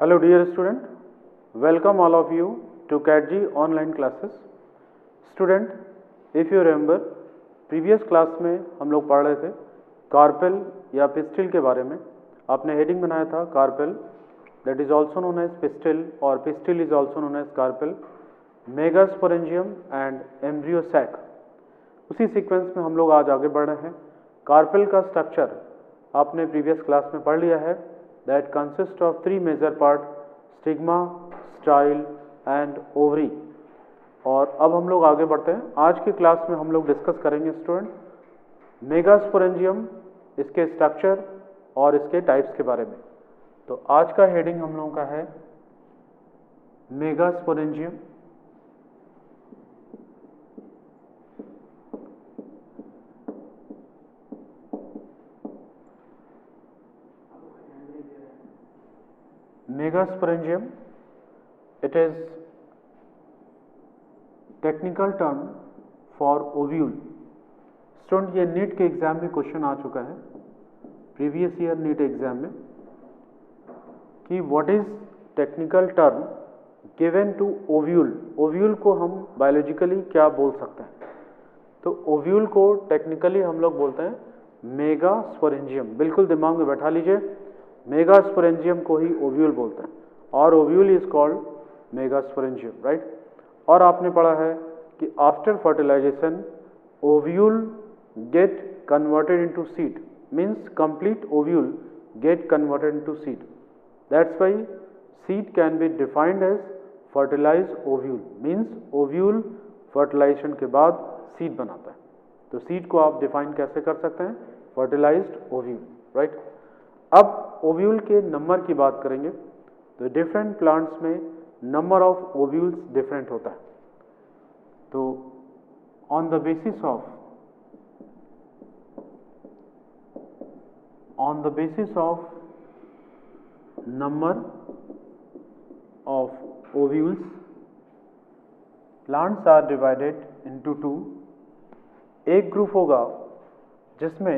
Hello dear student, welcome all of you to CATG online classes. Student, if you remember, previous class में हम लोग पढ़ रहे थे कार्पेल या पिस्टिल के बारे में. आपने हेडिंग बनाया था carpel, that is also known as pistil और pistil is also known as carpel, megasporangium and embryo sac. उसी सीक्वेंस में हम लोग आज आगे बढ़ रहे हैं. कार्पेल का स्ट्रक्चर आपने प्रीवियस क्लास में पढ़ लिया है. That consists of three major parts: stigma, style and ovary. और अब हम लोग आगे बढ़ते हैं. आज की क्लास में हम लोग डिस्कस करेंगे स्टूडेंट मेगास्पोरेंजियम, इसके स्ट्रक्चर और इसके टाइप्स के बारे में. तो आज का हेडिंग हम लोगों का है megasporangium. Megasporangium, it is technical term for ovule. Student ये नीट के एग्जाम में क्वेश्चन आ चुका है, प्रीवियस ईयर नीट एग्जाम में, कि what is technical term given to ovule. Ovule को हम बायोलॉजिकली क्या बोल सकते हैं? तो ओव्यूल को टेक्निकली हम लोग बोलते हैं मेगास्पोरेंजियम. बिल्कुल दिमाग में बैठा लीजिए, मेगास्पोरेंजियम को ही ओव्यूल बोलते हैं और ovule is called megasporangium, right. और आपने पढ़ा है कि after fertilization ovule get converted into seed, means complete ovule get converted into seed. That's why seed can be defined as fertilized ovule, means ovule fertilization के बाद seed बनाता है. तो सीड को आप डिफाइन कैसे कर सकते हैं? Fertilized ovule, right. अब ओव्यूल के नंबर की बात करेंगे तो डिफरेंट प्लांट्स में नंबर ऑफ ओव्यूल्स डिफरेंट होता है. तो on the basis of number of ovules plants are divided into two. एक ग्रुप होगा जिसमें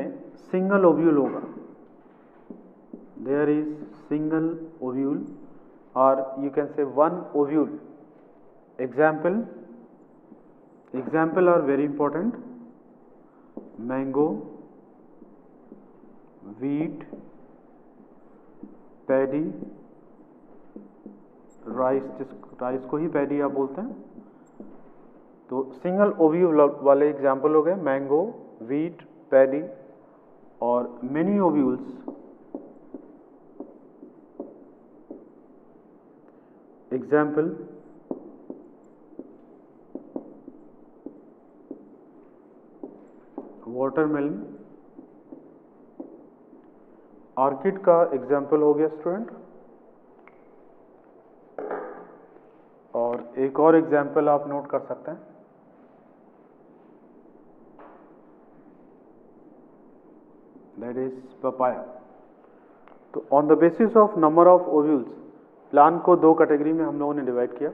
सिंगल ओव्यूल होगा. There is single ovule or you can say one ovule. Example are very important: mango, wheat, paddy, rice को ही paddy आप बोलते हैं. तो single ovule वाले एग्जाम्पल हो गए मैंगो, वीट, पैडी. और many ovules, example watermelon. Orchid का एग्जाम्पल हो गया स्टूडेंट. और एक और एग्जाम्पल आप नोट कर सकते हैं, दैट इज पपाया. तो on the basis of number of ovules plant को दो कैटेगरी में हम लोगों ने डिवाइड किया.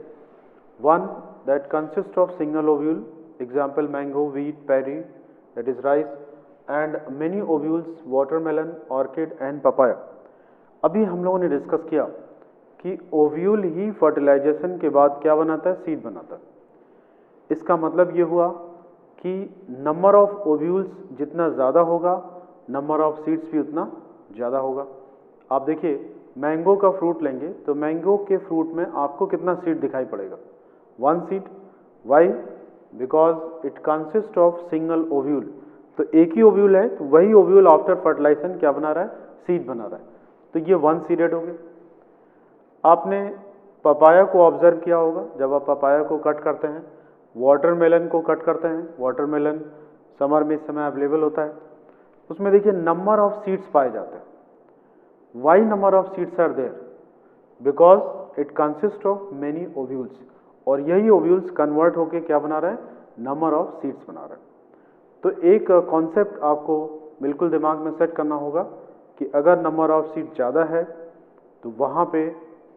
One that consist of single ovule, example mango, wheat, paddy, that is rice, and many ovules watermelon, orchid and papaya. अभी हम लोगों ने डिस्कस किया कि ओव्यूल ही फर्टिलाइजेशन के बाद क्या बनाता है? सीड बनाता है. इसका मतलब ये हुआ कि नंबर ऑफ ओव्यूल्स जितना ज़्यादा होगा नंबर ऑफ सीड्स भी उतना ज़्यादा होगा. आप देखिए, मैंगो का फ्रूट लेंगे तो मैंगो के फ्रूट में आपको कितना सीड दिखाई पड़ेगा? One seed. Why? Because it consist of single ovule. तो एक ही ओव्यूल है, तो वही ओव्यूल आफ्टर फर्टिलाइजेशन क्या बना रहा है? सीड बना रहा है. तो ये वन सीडेड हो गए. आपने पपाया को ऑब्जर्व किया होगा, जब आप पपाया को कट करते हैं, वाटरमेलन को कट करते हैं, वाटरमेलन समर में इस समय अवेलेबल होता है, उसमें देखिए नंबर ऑफ सीड्स पाए जाते हैं. Why number of seeds are there? Because it consists of many ovules. और यही ओव्यूल्स कन्वर्ट होके क्या बना रहा है? नंबर ऑफ सीड्स बना रहा है. तो एक कॉन्सेप्ट आपको बिल्कुल दिमाग में सेट करना होगा कि अगर नंबर ऑफ सीड ज़्यादा है तो वहाँ पे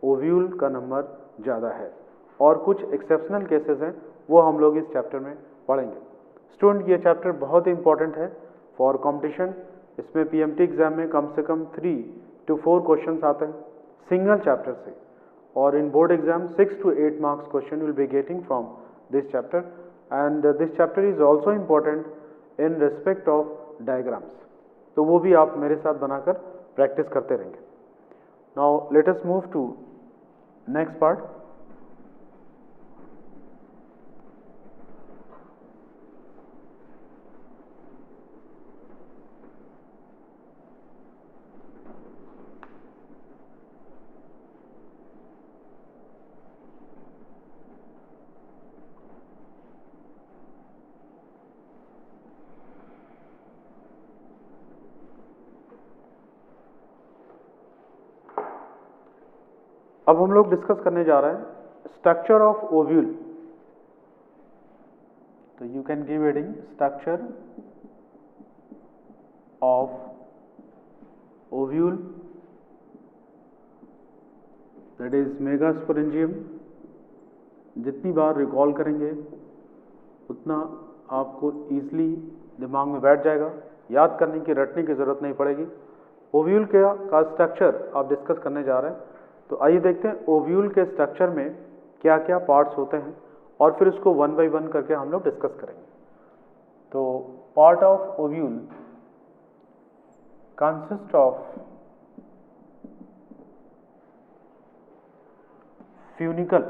ओव्यूल का नंबर ज़्यादा है. और कुछ एक्सेप्शनल केसेस हैं, वो हम लोग इस चैप्टर में पढ़ेंगे. स्टूडेंट, ये चैप्टर बहुत ही इंपॉर्टेंट है फॉर कॉम्पिटिशन. इसमें पीएमटी एग्जाम में कम से कम 3 to 4 क्वेश्चंस आते हैं. सिंगल चैप्टर से, और इन board exam 6 to 8 marks question will be getting from this chapter, and this chapter is also important in respect of diagrams. तो वो भी आप मेरे साथ बनाकर प्रैक्टिस करते रहेंगे। Now let us move to next part. अब हम लोग डिस्कस करने जा रहे हैं स्ट्रक्चर ऑफ ओव्यूल। तो you can give heading structure of ovule, that is megasporangium. जितनी बार रिकॉल करेंगे उतना आपको ईजिली दिमाग में बैठ जाएगा, याद करने की, रटने की ज़रूरत नहीं पड़ेगी। ओव्यूल का स्ट्रक्चर आप डिस्कस करने जा रहे हैं। तो आइए देखते हैं ओव्यूल के स्ट्रक्चर में क्या क्या पार्ट्स होते हैं, और फिर उसको वन बाय वन करके हम लोग डिस्कस करेंगे। तो part of ovule consist of funicle,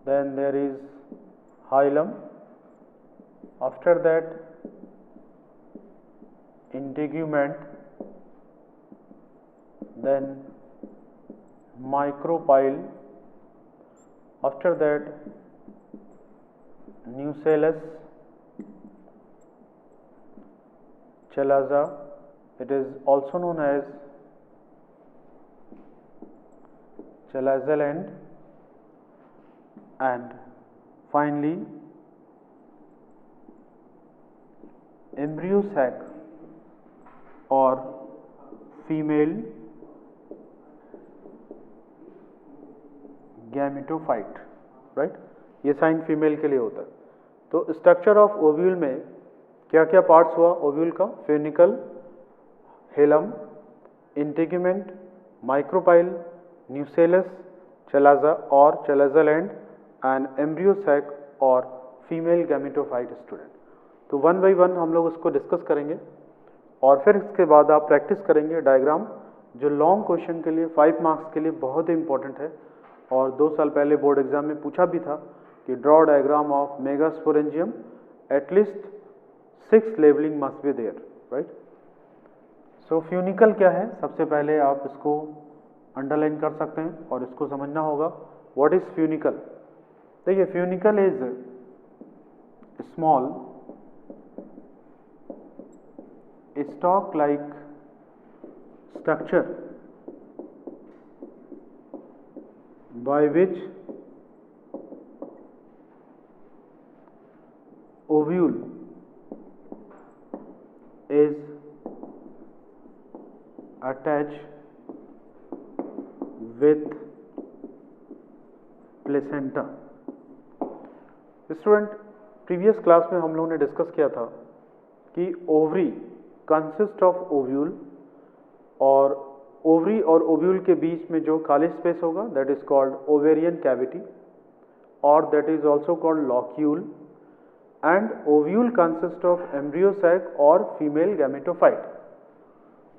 then there is hilum, after that integument, then micropyle, after that nucellus, chalaza, it is also known as chalazal end, and finally embryo sac और female gametophyte, right. ये sign female के लिए होता है। तो structure of ovule में क्या क्या पार्ट्स हुआ ओव्यूल का? Funicle, hilum, integument, micropyle, nucellus, chalaza और चलाजल एंड एम्ब्रियो सैक और फीमेल गैमेटोफाइट स्टूडेंट। तो वन बाय वन हम लोग उसको डिस्कस करेंगे, और फिर इसके बाद आप प्रैक्टिस करेंगे डायग्राम, जो लॉन्ग क्वेश्चन के लिए 5 मार्क्स के लिए बहुत ही इंपॉर्टेंट है। और 2 साल पहले बोर्ड एग्जाम में पूछा भी था कि draw diagram of megasporangium, at least 6 labelling must be there, right. So funicle क्या है? सबसे पहले आप इसको अंडरलाइन कर सकते हैं और इसको समझना होगा। What is funicle? देखिए, funicle is small stalk like structure by which ovule is attached with placenta। Student, previous class में हम लोगों ने डिस्कस किया था कि ओवरी कंसिस्ट ऑफ ओव्यूल, और ओवरी और ओव्यूल के बीच में जो खाली स्पेस होगा that is called ovarian cavity, और that is also called locule, and ovule consist of embryo sac और फीमेल गैमेटोफाइट।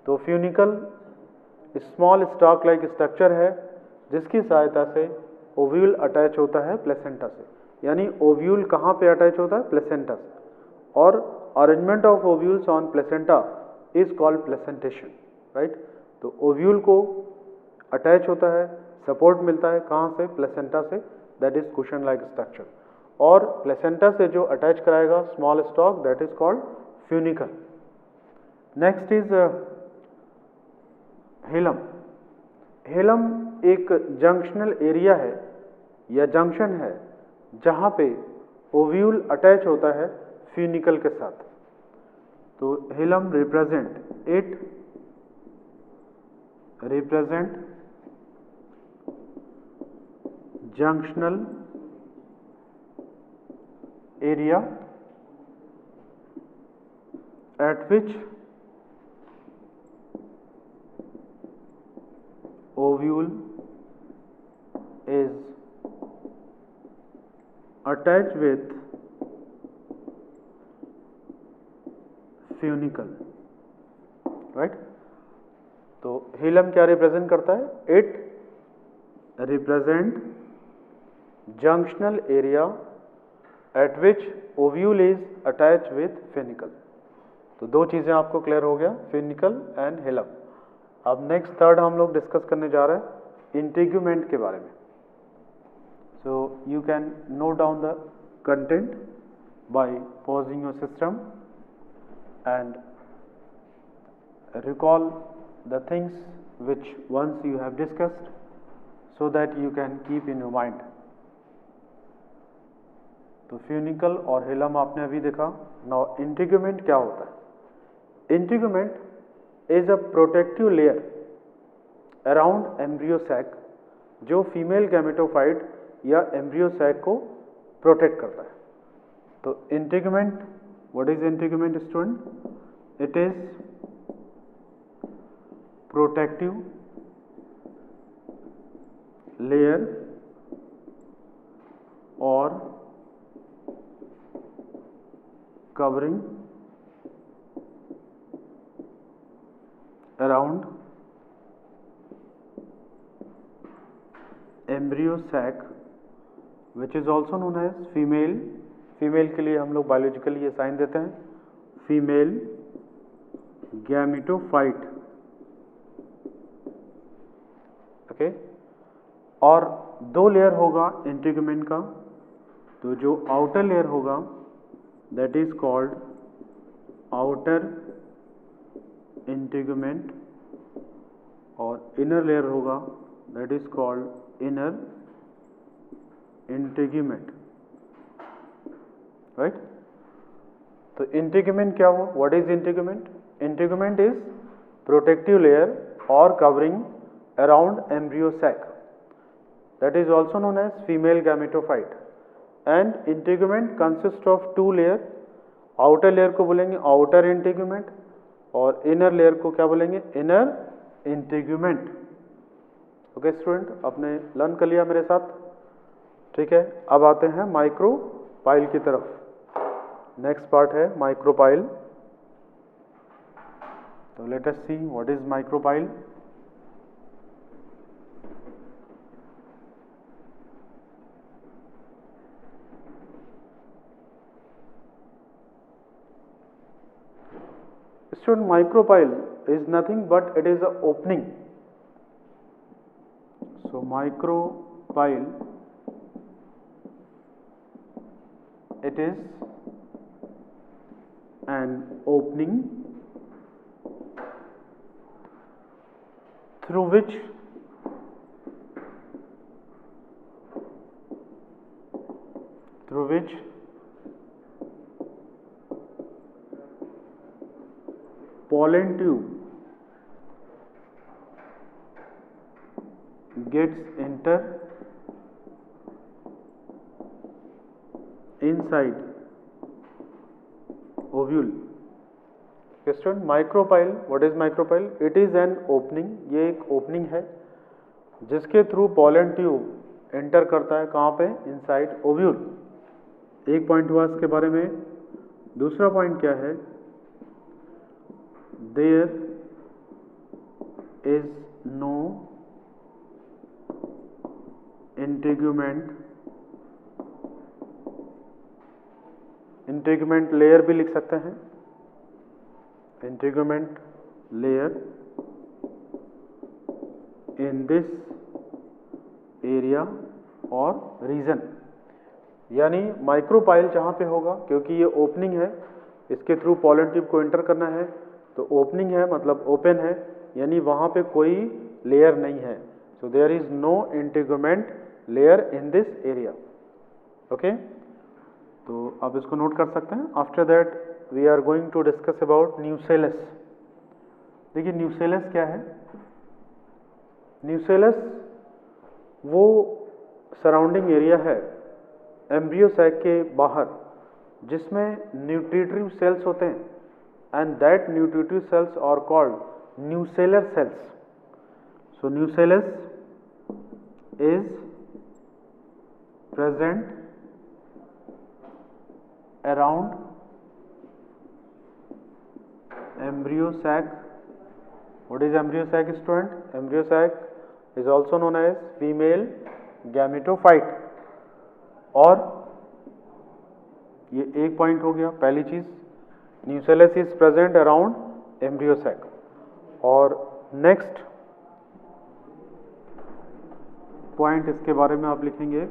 तो funicle small stalk like structure है जिसकी सहायता से ओव्यूल अटैच होता है प्लेसेंटा से। यानी ओव्यूल कहाँ पे अटैच होता है? प्लेसेंटा से। और arrangement of ovules on placenta is called placentation, right. तो ओव्यूल को अटैच होता है, सपोर्ट मिलता है कहाँ से? प्लेसेंटा से, that is cushion like structure. और प्लेसेंटा से जो अटैच कराएगा small stalk, that is called funicle. Next is hilum. Hilum एक जंक्शनल एरिया है या जंक्शन है जहाँ पे ओव्यूल अटैच होता है फ्यूनिकल के साथ। तो hilum represent junctional area at which ovule is attached with funicle, right? तो हिलम क्या रिप्रेजेंट करता है? It represent junctional area at which ovule is attach with funicle. तो दो चीजें आपको क्लियर हो गया, फेनिकल एंड हिलम। अब नेक्स्ट थर्ड हम लोग डिस्कस करने जा रहे हैं इंटीग्यूमेंट के बारे में। So you can note down the content bye pausing your system and recall the things which once you have discussed so that you can keep in your mind। तो फ्यूनिकल और hilum आपने अभी देखा। Now integument क्या होता है? Integument is a protective layer around embryo sac जो female gametophyte या एम्ब्रियो सैक को प्रोटेक्ट करता है। तो integument, what is integument student? It is protective layer or covering around embryo sac which is also known as female के लिए हम लोग बायोलॉजिकली ये साइन देते हैं फीमेल गैमेटोफाइट, ओके। और दो लेयर होगा इंटीग्यूमेंट का। तो जो आउटर लेयर होगा that is called outer integument और इनर लेयर होगा that is called inner integument, right. तो इंटीग्यूमेंट क्या हुआ? What is integument? Integument is protective layer और covering around embryo sac that is also known as female gametophyte and integument consists of two layer। outer layer को बोलेंगे outer integument और inner layer को क्या बोलेंगे? inner integument। Okay student, आपने learn कर लिया मेरे साथ, ठीक है। अब आते हैं माइक्रोपाइल की तरफ। नेक्स्ट पार्ट है माइक्रोपाइल। तो let us see what is micropyle. Student, micropyle is nothing but it is an opening. So micropyle, it is an opening through which pollen tube gets enter inside ovule। Student, micropyle, what is micropyle? It is an opening, ये एक opening है जिसके through pollen tube enter करता है। कहाँ पे? Inside ovule. एक point हुआ इसके बारे में। दूसरा पॉइंट क्या है? There is no integument layer भी लिख सकते हैं, integument layer in this area or region। यानी माइक्रोपाइल जहाँ पे होगा, क्योंकि ये ओपनिंग है, इसके थ्रू पॉलन ट्यूब को एंटर करना है, तो ओपनिंग है मतलब ओपन है, यानी वहाँ पे कोई लेयर नहीं है। So there is no integument layer in this area, okay. तो आप इसको नोट कर सकते हैं। After that we are going to discuss about nucellus. देखिए न्यूसेलस क्या है? न्यूसेलस वो सराउंडिंग एरिया है एम्ब्रियो सैक के बाहर जिसमें न्यूट्रिटिव सेल्स होते हैं। and that nutritive cells are called nuclear cells. So nucellus is present around embryo sac. What is embryo sac, student? Embryo sac is also known as female gametophyte. और ये एक point हो गया, पहली चीज nucellus is present around embryo sac. और next point इसके बारे में आप लिखेंगे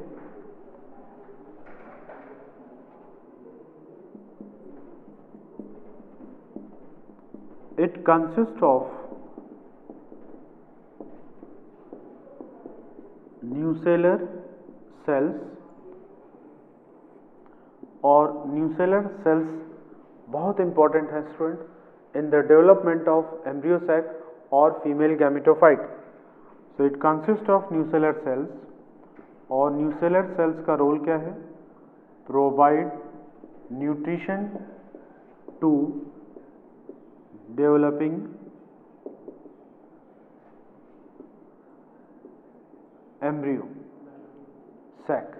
it consist of nucellar cells. और न्यूसेलर सेल्स बहुत इंपॉर्टेंट है student in the development of embryo sac और female gametophyte. So it consist of nucellar cells. और न्यूसेलर सेल्स का रोल क्या है? Provide nutrition to developing embryo sac,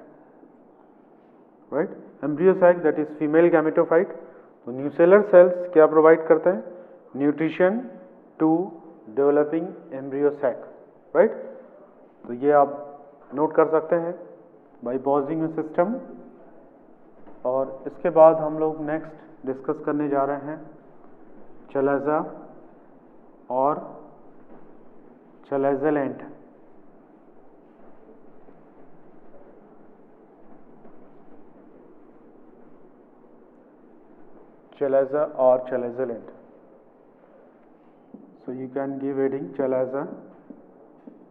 right? Embryo sac that is female gametophyte. तो nucellar cells क्या provide करते हैं? Nutrition to developing embryo sac, right? तो ये आप नोट कर सकते हैं बाय पॉजिंग सिस्टम. और इसके बाद हम लोग नेक्स्ट डिस्कस करने जा रहे हैं चलाजा और chalazal and. Chalaza or chalaza end. So you can give heading chalaza,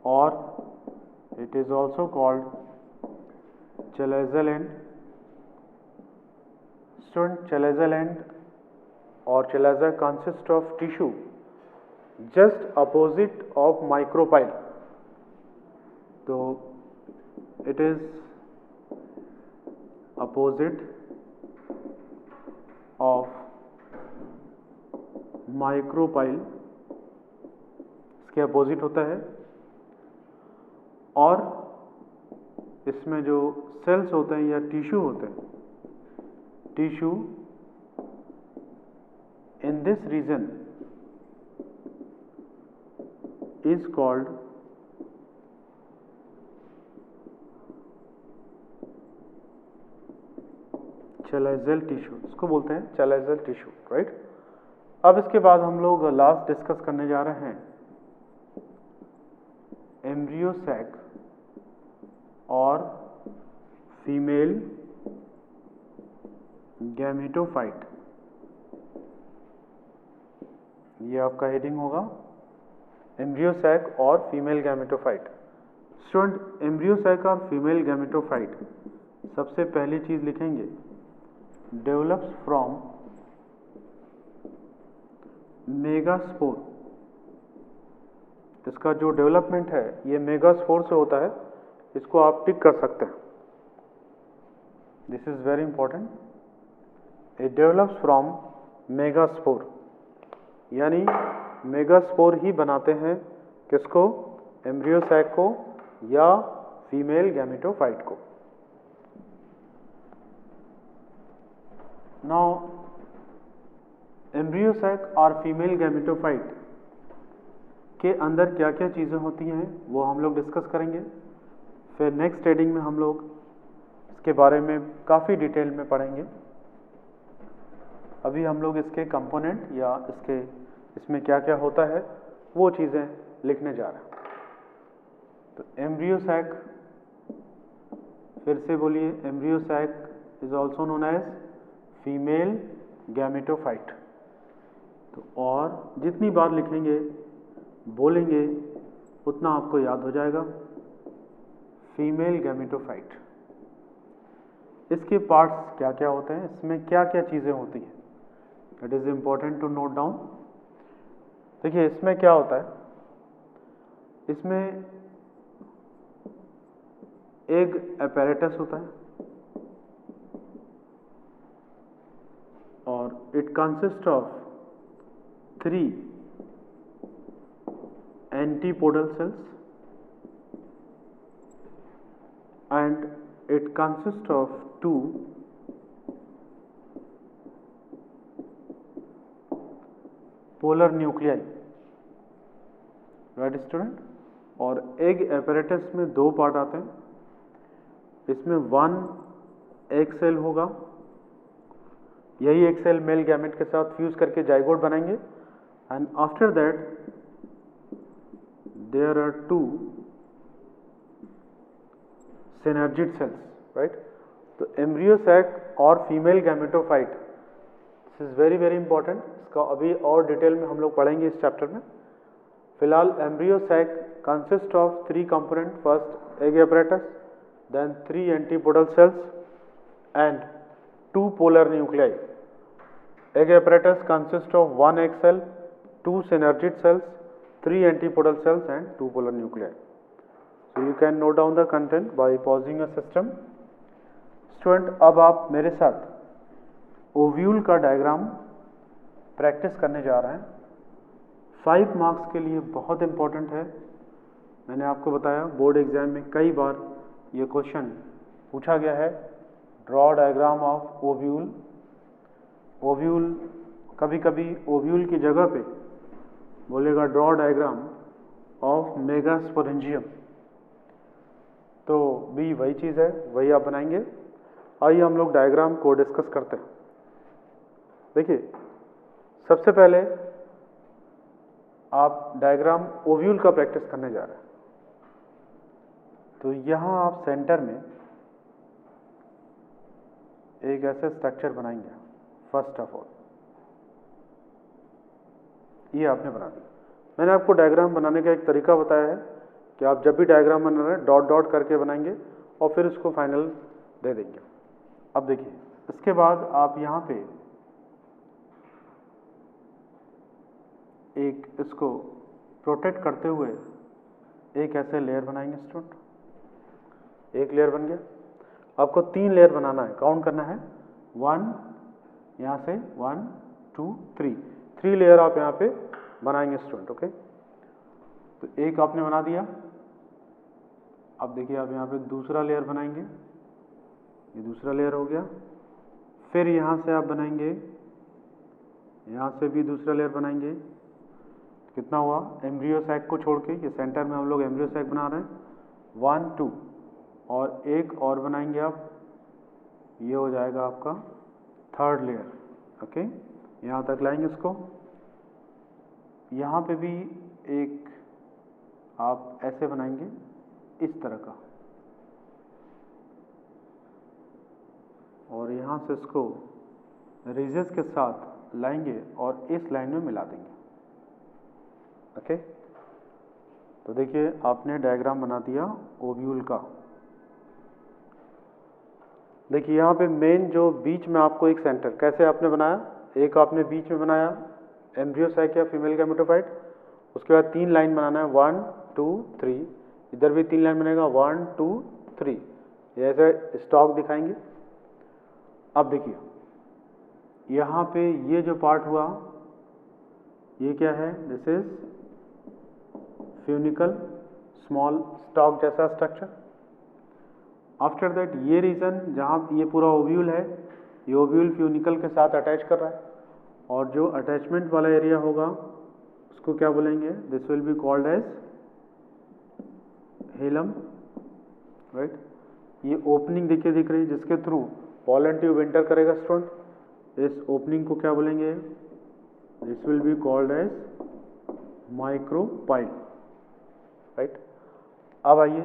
or it is also called chalaza end. Student, chalaza end or chalaza consists of tissue just opposite of micropyle. So it is opposite of micropyle, इसके opposite होता है. और इसमें जो sales होते हैं या tissue होते हैं, tissue in this region is called chalazal tissue. इसको बोलते हैं चलाजल टिश्यू, राइट? अब इसके बाद हम लोग लास्ट डिस्कस करने जा रहे हैं एम्ब्रियो सैक और फीमेल गैमेटोफाइट. ये आपका हेडिंग होगा एम्ब्रियो सैक और female gametophyte. Student, embryo sac और फीमेल गैमेटोफाइट सबसे पहली चीज लिखेंगे डेवलप्स फ्रॉम मेगास्पोर. इसका जो डेवलपमेंट है ये मेगास्पोर से होता है. इसको आप टिक कर सकते हैं. This is very important. It develops from megaspore, यानी मेगास्पोर ही बनाते हैं किसको? एम्ब्रियो सैक को या फीमेल गैमेटोफाइट को. Now एम्ब्रियो सैक और फीमेल गैमेटोफाइट के अंदर क्या क्या चीज़ें होती हैं वो हम लोग डिस्कस करेंगे. फिर नेक्स्ट हेडिंग में हम लोग इसके बारे में काफ़ी डिटेल में पढ़ेंगे. अभी हम लोग इसके कंपोनेंट या इसमें क्या क्या होता है वो चीज़ें लिखने जा रहे हैं. तो एम्ब्रियो सैक, फिर से बोलिए, embryo sac is also known as female gametophyte. तो और जितनी बार लिखेंगे बोलेंगे उतना आपको याद हो जाएगा. फीमेल गैमेटोफाइट, इसके पार्ट्स क्या क्या होते हैं, इसमें क्या क्या चीज़ें होती हैं, it is important to note down. देखिए इसमें क्या होता है, इसमें एग apparatus होता है और it consist of 3 antipodal cells and it consists of 2 polar nuclei, right student. और एग एपरेटस में 2 पार्ट आते हैं, इसमें 1 एग सेल होगा, यही एग सेल मेल गैमेट के साथ फ्यूज करके जाइगोट बनाएंगे and after that there are 2 synergid cells, right. तो एम्ब्रियो सैक और female gametophyte, this is very very important, इसका अभी और डिटेल में हम लोग पढ़ेंगे इस चैप्टर में। फिलहाल embryo sac consist of 3 component, first egg apparatus, then 3 antipodal cells and 2 polar nuclei. Egg apparatus consists of 1 egg cell, 2 synergid cells, 3 antipodal cells and 2 polar nuclei. So you can note down the content by pausing a system. Student, अब आप मेरे साथ ovule का diagram practice करने जा रहे हैं। 5 marks के लिए बहुत इंपॉर्टेंट है। मैंने आपको बताया बोर्ड एग्जाम में कई बार ये क्वेश्चन पूछा गया है। Draw diagram of ovule. Ovule कभी कभी ओव्यूल की जगह पे बोलेगा ड्रॉ डायग्राम ऑफ मेगास्पोरेंजियम, तो भी वही चीज़ है, वही आप बनाएंगे। आइए हम लोग डायग्राम को डिस्कस करते हैं। देखिए, सबसे पहले आप डायग्राम ओव्यूल का प्रैक्टिस करने जा रहे हैं, तो यहाँ आप सेंटर में एक ऐसा स्ट्रक्चर बनाएंगे। फर्स्ट ऑफ ऑल ये आपने बना दिया। मैंने आपको डायग्राम बनाने का एक तरीका बताया है कि आप जब भी डायग्राम बना रहे हैं डॉट डॉट करके बनाएंगे और फिर इसको फाइनल दे देंगे। अब देखिए, इसके बाद आप यहाँ पे एक इसको प्रोटेक्ट करते हुए एक ऐसे लेयर बनाएंगे स्टूडेंट। एक लेयर बन गया। आपको 3 लेयर बनाना है, काउंट करना है 1, यहाँ से 1 2 3 लेयर आप यहाँ पे बनाएंगे स्टूडेंट। ओके, तो एक आपने बना दिया। अब देखिए, आप यहाँ पे दूसरा लेयर बनाएंगे, ये दूसरा लेयर हो गया। फिर यहाँ से आप बनाएंगे, यहाँ से भी दूसरा लेयर बनाएंगे। कितना हुआ? एम्ब्रियो सैक को छोड़ के ये सेंटर में हम लोग एम्ब्रियो सैक बना रहे हैं। 1 2 और एक और बनाएंगे आप, ये हो जाएगा आपका 3rd लेयर। ओके, यहाँ तक लाएंगे इसको। यहाँ पे भी एक आप ऐसे बनाएंगे, इस तरह का, और यहाँ से इसको रिजेस के साथ लाएंगे और इस लाइन में मिला देंगे। ओके, तो देखिए आपने डायग्राम बना दिया ओव्यूल का। देखिए यहाँ पे मेन जो बीच में आपको एक सेंटर कैसे आपने बनाया, एक आपने बीच में बनाया एम्ब्रियो सैक या फीमेल गैमेटोफाइट। उसके बाद 3 लाइन बनाना है, 1 2 3। इधर भी 3 लाइन बनेगा, 1 2 3। ये ऐसे स्टॉक दिखाएंगे। अब देखिए यहाँ पे ये जो पार्ट हुआ, ये क्या है? This is funicle small stock जैसा स्ट्रक्चर। आफ्टर दैट ये रीजन जहाँ ये पूरा ओव्यूल है, ये ओव्यूल फ्यूनिकल के साथ अटैच कर रहा है, और जो अटैचमेंट वाला एरिया होगा उसको क्या बोलेंगे? This will be called as hilum, right. ये ओपनिंग दिख रही है जिसके थ्रू पॉलन ट्यूब एंटर करेगा स्टूडेंट। इस ओपनिंग को क्या बोलेंगे? This will be called as micropyle, right. अब आइए,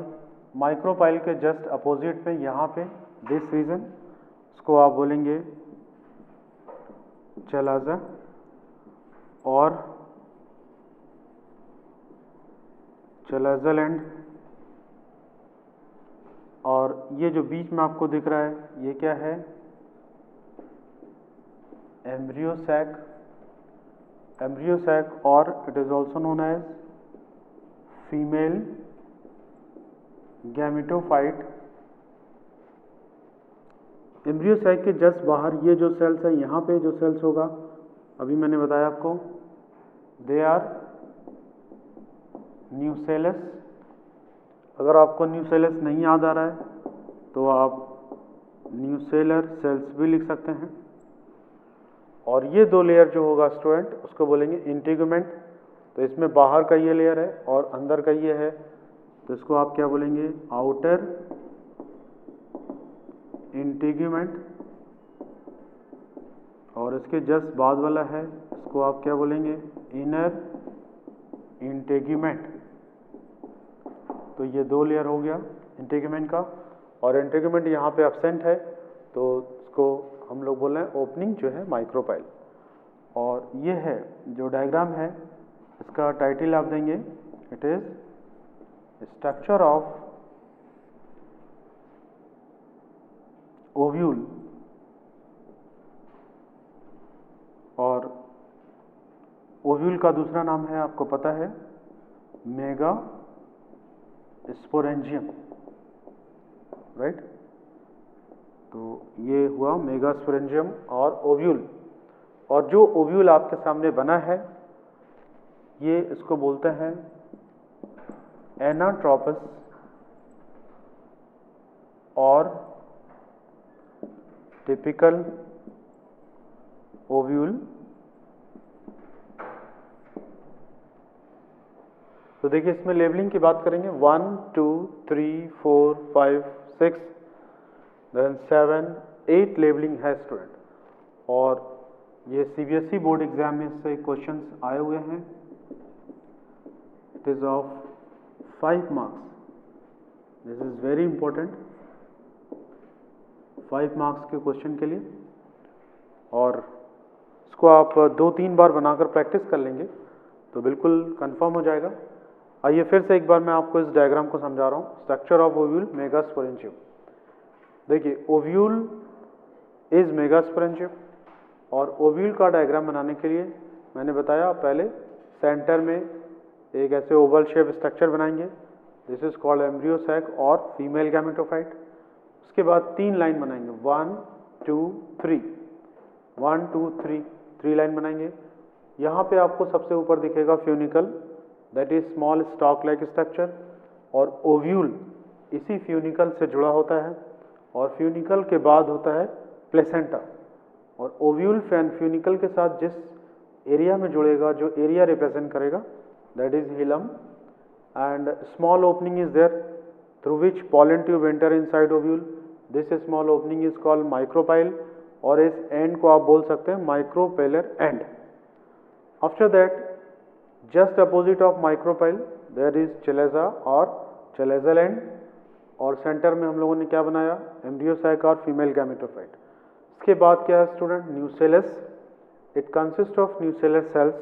माइक्रोपाइल के जस्ट अपोजिट में यहाँ पे दिस रीजन, उसको आप बोलेंगे चलाजा, और चलाजल एंड, और ये जो बीच में आपको दिख रहा है ये क्या है? Embryo sac. एम्ब्रियो सैक और it is also known as female gametophyte. Embryo sac के जस्ट बाहर ये जो सेल्स है, यहाँ पे जो सेल्स होगा अभी मैंने बताया आपको, दे आर न्यूसेलस। अगर आपको न्यूसेलस नहीं याद आ रहा है तो आप न्यूसेलर सेल्स भी लिख सकते हैं। और ये दो लेयर जो होगा स्टूडेंट उसको बोलेंगे इंटीग्यूमेंट। तो इसमें बाहर का ये लेयर है और अंदर का ये है, तो इसको आप क्या बोलेंगे, आउटर इंटीग्यूमेंट। और इसके जस्ट बाद वाला है, इसको आप क्या बोलेंगे, इनर इंटीग्यूमेंट। तो ये दो लेयर हो गया इंटीग्यूमेंट का। और इंटीग्यूमेंट यहाँ पे एब्सेंट है तो इसको हम लोग बोल रहे हैं ओपनिंग जो है माइक्रोपाइल। और ये है जो डायग्राम है, इसका टाइटल आप देंगे, it is structure of ovule. और ओव्यूल का दूसरा नाम है, आपको पता है, मेगा स्पोरेंजियम, राइट। तो ये हुआ मेगा स्पोरेंजियम और ओव्यूल। और जो ओव्यूल आपके सामने बना है ये इसको बोलते हैं एनाट्रोपस और टिपिकल ओव्यूल। तो देखिए इसमें लेबलिंग की बात करेंगे, 1 2 3 4 5 6 देन 7 8 लेबलिंग है स्टूडेंट। और ये सीबीएसई बोर्ड एग्जाम में से क्वेश्चंस आए हुए हैं। It is of 5 marks, this is very important, 5 marks के क्वेश्चन के लिए। और इसको आप 2-3 बार बनाकर प्रैक्टिस कर लेंगे तो बिल्कुल कंफर्म हो जाएगा। आइए फिर से एक बार मैं आपको इस डायग्राम को समझा रहा हूँ, structure of ovule mega sporangium. देखिए ओव्यूल इज मेगा स्पोरेंजियम। और ओव्यूल का डायग्राम बनाने के लिए मैंने बताया पहले सेंटर में एक ऐसे ओवल शेप स्ट्रक्चर बनाएंगे, this is called embryo sac और फीमेल गैमेटोफाइट। उसके बाद 3 लाइन बनाएंगे, 1 2 3 1 2 3 3 लाइन बनाएंगे। यहाँ पे आपको सबसे ऊपर दिखेगा funicle, that is small stalk like structure. और ओव्यूल इसी फ्यूनिकल से जुड़ा होता है। और फ्यूनिकल के बाद होता है प्लेसेंटा। और ओव्यूल फैन फ्यूनिकल के साथ जिस एरिया में जुड़ेगा, जो एरिया रिप्रेजेंट करेगा, that is hilum. And small opening is there through which pollen tube enter inside ovule, this small opening is called micropyle. और इस एंड को आप बोल सकते हैं micropylar end. After that just opposite of micropyle there is chalaza और chalazal and. और centre में हम लोगों ने क्या बनाया, एम्ब्रियो सैक और फीमेल गैमेटोफाइट। इसके बाद क्या है student, nucellus. It consist of nucellar cells.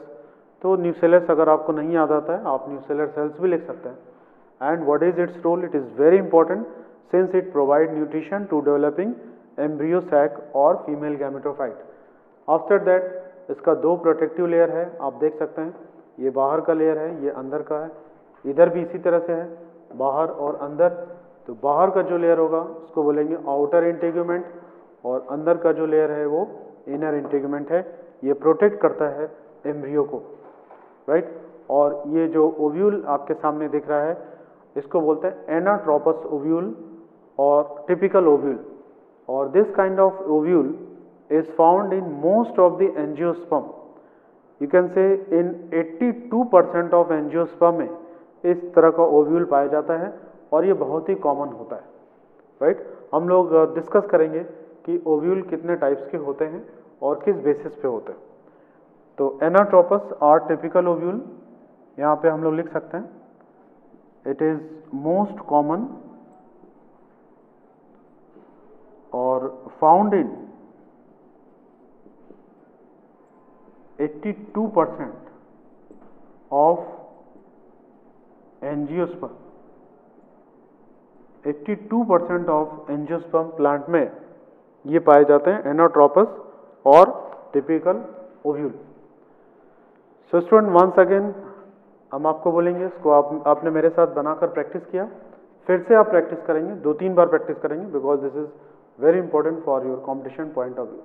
तो न्यूसेलस अगर आपको नहीं याद आता है आप न्यूसेलर सेल्स भी लिख सकते हैं। And what is its role, it is very important since it provide nutrition to developing embryo sac और फीमेल गैमेटोफाइट। आफ्टर दैट इसका 2 प्रोटेक्टिव लेयर है, आप देख सकते हैं, ये बाहर का लेयर है, ये अंदर का है। इधर भी इसी तरह से है, बाहर और अंदर। तो बाहर का जो लेयर होगा उसको बोलेंगे आउटर इंटीग्यूमेंट और अंदर का जो लेयर है वो इनर इंटीग्यूमेंट है। ये प्रोटेक्ट करता है एम्ब्रियो को, राइट। और ये जो ओव्यूल आपके सामने दिख रहा है इसको बोलते हैं एनाट्रोपस ओव्यूल और टिपिकल ओव्यूल। और this kind of ovule is found in most of the angiosperm. You can say in 82% of angiosperm में इस तरह का ओव्यूल पाया जाता है और ये बहुत ही कॉमन होता है, राइट। हम लोग डिस्कस करेंगे कि ओव्यूल कितने टाइप्स के होते हैं और किस बेसिस पे होते हैं। तो एनाट्रोपस और टिपिकल ओव्यूल यहाँ पे हम लोग लिख सकते हैं, इट इज मोस्ट कॉमन और found in 82% of angiosperm। 82% of angiosperm plant में ये पाए जाते हैं एनाट्रोपस और typical ovule. So student once again हम आपको बोलेंगे, इसको आपने मेरे साथ बनाकर प्रैक्टिस किया, फिर से आप प्रैक्टिस करेंगे, 2-3 बार प्रैक्टिस करेंगे because this is very important for your competition point of view.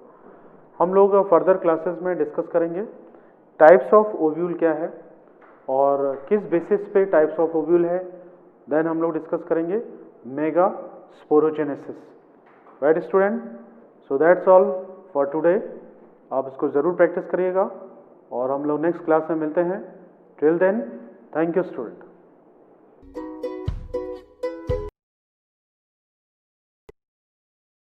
हम लोग फर्दर क्लासेस में डिस्कस करेंगे टाइप्स ऑफ ओव्यूल क्या है और किस बेसिस पे टाइप्स ऑफ ओव्यूल है, देन हम लोग डिस्कस करेंगे mega sporogenesis. Right student, so that's all for today. आप इसको ज़रूर प्रैक्टिस करिएगा और हम लोग नेक्स्ट क्लास में मिलते हैं। Till then, thank you student.